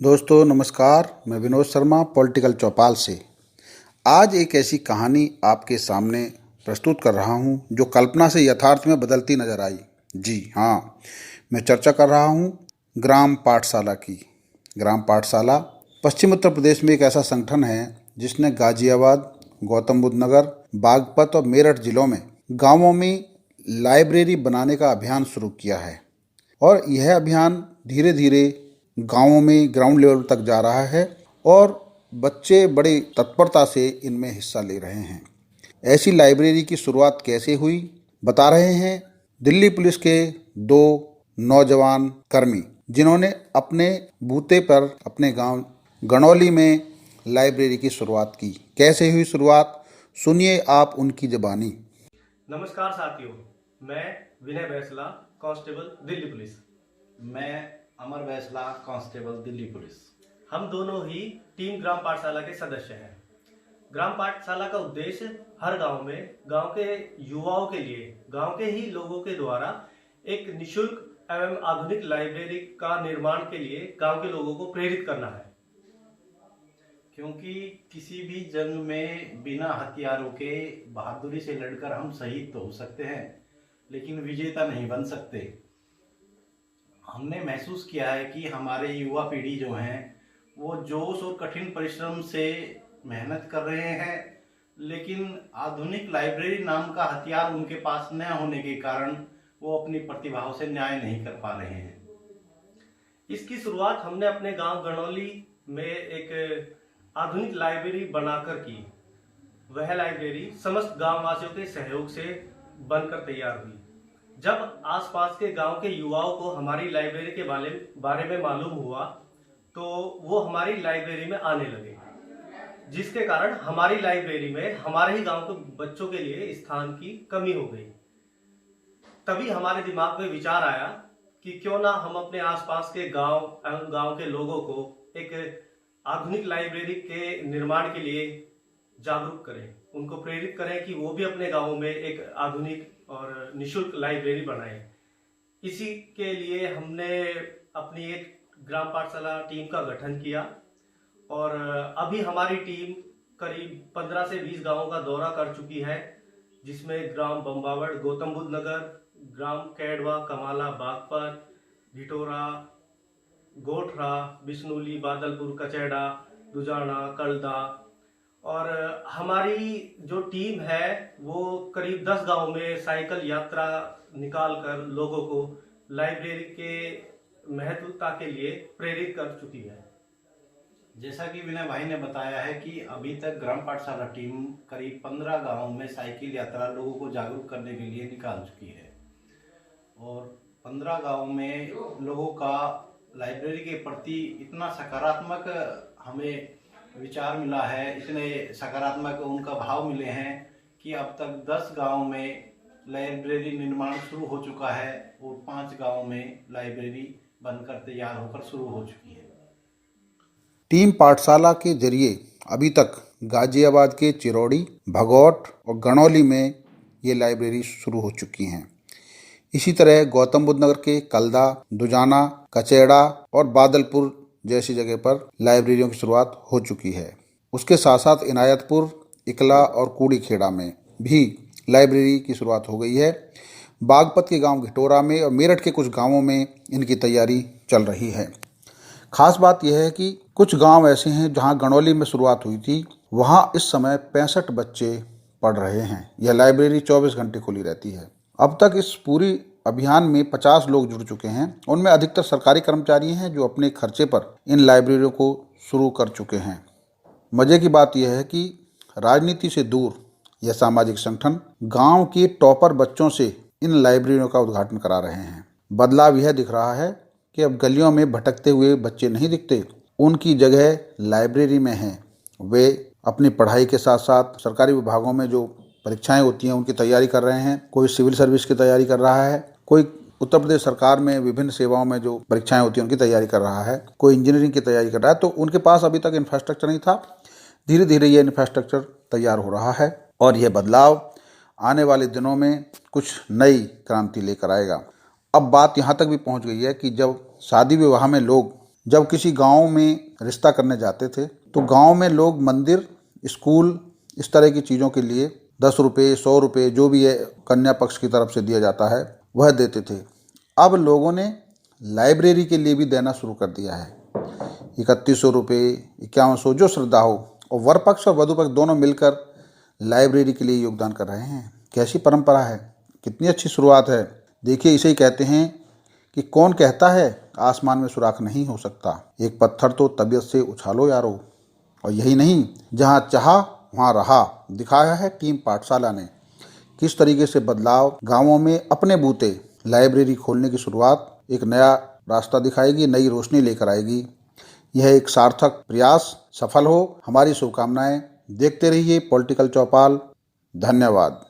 दोस्तों नमस्कार, मैं विनोद शर्मा पॉलिटिकल चौपाल से। आज एक ऐसी कहानी आपके सामने प्रस्तुत कर रहा हूं जो कल्पना से यथार्थ में बदलती नजर आई। जी हाँ, मैं चर्चा कर रहा हूं ग्राम पाठशाला की। ग्राम पाठशाला पश्चिम उत्तर प्रदेश में एक ऐसा संगठन है जिसने गाजियाबाद, गौतम बुद्ध नगर, बागपत और मेरठ जिलों में गांवों में लाइब्रेरी बनाने का अभियान शुरू किया है। और यह अभियान धीरे धीरे गांवों में ग्राउंड लेवल तक जा रहा है और बच्चे बड़े तत्परता से इनमें हिस्सा ले रहे हैं। ऐसी लाइब्रेरी की शुरुआत कैसे हुई, बता रहे हैं दिल्ली पुलिस के दो नौजवान कर्मी, जिन्होंने अपने बूते पर अपने गांव गणौली में लाइब्रेरी की शुरुआत की। कैसे हुई शुरुआत, सुनिए आप उनकी ज़बानी। नमस्कार साथियों, मैं विनय बैसला, कांस्टेबल दिल्ली पुलिस। मैं अमर बैसला, कांस्टेबल दिल्ली पुलिस। हम दोनों ही टीम ग्राम पाठशाला के सदस्य हैं। ग्राम पाठशाला का उद्देश्य हर गांव में गांव के युवाओं के लिए, गांव के ही लोगों के द्वारा एक निशुल्क एवं आधुनिक लाइब्रेरी का निर्माण के लिए गांव के लोगों को प्रेरित करना है। क्योंकि किसी भी जंग में बिना हथियारों के बहादुरी से लड़कर हम शहीद तो हो सकते हैं, लेकिन विजेता नहीं बन सकते। हमने महसूस किया है कि हमारे युवा पीढ़ी जो हैं वो जोश और कठिन परिश्रम से मेहनत कर रहे हैं, लेकिन आधुनिक लाइब्रेरी नाम का हथियार उनके पास न होने के कारण वो अपनी प्रतिभाओं से न्याय नहीं कर पा रहे हैं। इसकी शुरुआत हमने अपने गांव गणौली में एक आधुनिक लाइब्रेरी बनाकर की। वह लाइब्रेरी समस्त गांव वासियों के सहयोग से बनकर तैयार हुई। जब आसपास के गांव के युवाओं को हमारी लाइब्रेरी के बारे में मालूम हुआ तो वो हमारी लाइब्रेरी में आने लगे, जिसके कारण हमारी लाइब्रेरी में हमारे ही गांव के बच्चों के लिए स्थान की कमी हो गई। तभी हमारे दिमाग में विचार आया कि क्यों ना हम अपने आसपास के गांव एवं गांव के लोगों को एक आधुनिक लाइब्रेरी के निर्माण के लिए जागरूक करें, उनको प्रेरित करें कि वो भी अपने गांवों में एक आधुनिक और निशुल्क लाइब्रेरी बनाएं। इसी के लिए हमने अपनी एक ग्राम पाठशाला टीम का गठन किया और अभी हमारी टीम करीब 15 से 20 गांवों का दौरा कर चुकी है, जिसमें ग्राम बम्बावड़, गौतम बुद्ध नगर, ग्राम कैडवा, कमाला, बागपत, भिटोरा, गोठरा, बिश्नोली, बादलपुर, कचेड़ा, दुजाना, कलदा। और हमारी जो टीम है वो करीब 10 गांव में साइकिल यात्रा निकालकर लोगों को लाइब्रेरी के महत्वता के लिए प्रेरित कर चुकी है। जैसा कि विनय भाई ने बताया है कि अभी तक ग्राम पाठशाला टीम करीब 15 गांव में साइकिल यात्रा लोगों को जागरूक करने के लिए निकाल चुकी है और 15 गांव में लोगों का लाइब्रेरी के प्रति इतना सकारात्मक हमें विचार मिला है, इतने सकारात्मक उनका भाव मिले हैं कि अब तक 10 गांव में लाइब्रेरी निर्माण शुरू हो चुका है और 5 गांव में लाइब्रेरी बनकर तैयार होकर शुरू हो चुकी है। टीम पाठशाला के जरिए अभी तक गाजियाबाद के चिरौड़ी, भगौट और गणौली में ये लाइब्रेरी शुरू हो चुकी हैं। इसी तरह गौतम बुद्ध नगर के कलदा, दुजाना, कचेड़ा और बादलपुर जैसी जगह पर लाइब्रेरियों की शुरुआत हो चुकी है। उसके साथ साथ इनायतपुर, इकला और कूड़ी खेड़ा में भी लाइब्रेरी की शुरुआत हो गई है। बागपत के गांव घिटोरा में और मेरठ के कुछ गांवों में इनकी तैयारी चल रही है। खास बात यह है कि कुछ गांव ऐसे हैं जहां गणौली में शुरुआत हुई थी, वहां इस समय 65 बच्चे पढ़ रहे हैं। यह लाइब्रेरी 24 घंटे खुली रहती है। अब तक इस पूरी अभियान में 50 लोग जुड़ चुके हैं। उनमें अधिकतर सरकारी कर्मचारी हैं जो अपने खर्चे पर इन लाइब्रेरियों को शुरू कर चुके हैं। मज़े की बात यह है कि राजनीति से दूर यह सामाजिक संगठन गांव के टॉपर बच्चों से इन लाइब्रेरियों का उद्घाटन करा रहे हैं। बदलाव यह दिख रहा है कि अब गलियों में भटकते हुए बच्चे नहीं दिखते, उनकी जगह लाइब्रेरी में हैं। वे अपनी पढ़ाई के साथ साथ सरकारी विभागों में जो परीक्षाएं होती हैं उनकी तैयारी कर रहे हैं। कोई सिविल सर्विस की तैयारी कर रहा है, कोई उत्तर प्रदेश सरकार में विभिन्न सेवाओं में जो परीक्षाएं होती हैं उनकी तैयारी कर रहा है, कोई इंजीनियरिंग की तैयारी कर रहा है। तो उनके पास अभी तक इंफ्रास्ट्रक्चर नहीं था। धीरे धीरे ये इंफ्रास्ट्रक्चर तैयार हो रहा है और यह बदलाव आने वाले दिनों में कुछ नई क्रांति लेकर आएगा। अब बात यहाँ तक भी पहुँच गई है कि जब शादी विवाह में लोग जब किसी गांव में रिश्ता करने जाते थे तो गांव में लोग मंदिर, स्कूल, इस तरह की चीज़ों के लिए 10 रुपये, 100 रुपये जो भी है कन्या पक्ष की तरफ से दिया जाता है वह देते थे। अब लोगों ने लाइब्रेरी के लिए भी देना शुरू कर दिया है। 3100 रुपये, 5100, जो श्रद्धा हो, और वर पक्ष और वधु पक्ष दोनों मिलकर लाइब्रेरी के लिए योगदान कर रहे हैं। कैसी परंपरा है, कितनी अच्छी शुरुआत है। देखिए, इसे ही कहते हैं कि कौन कहता है आसमान में सुराख नहीं हो सकता, एक पत्थर तो तबीयत से उछालो यारो। और यही नहीं, जहाँ चाहा वहाँ रहा दिखाया है टीम पाठशाला ने। किस तरीके से बदलाव गांवों में अपने बूते लाइब्रेरी खोलने की शुरुआत एक नया रास्ता दिखाएगी, नई रोशनी लेकर आएगी। यह एक सार्थक प्रयास सफल हो, हमारी शुभकामनाएं। देखते रहिए पॉलिटिकल चौपाल। धन्यवाद।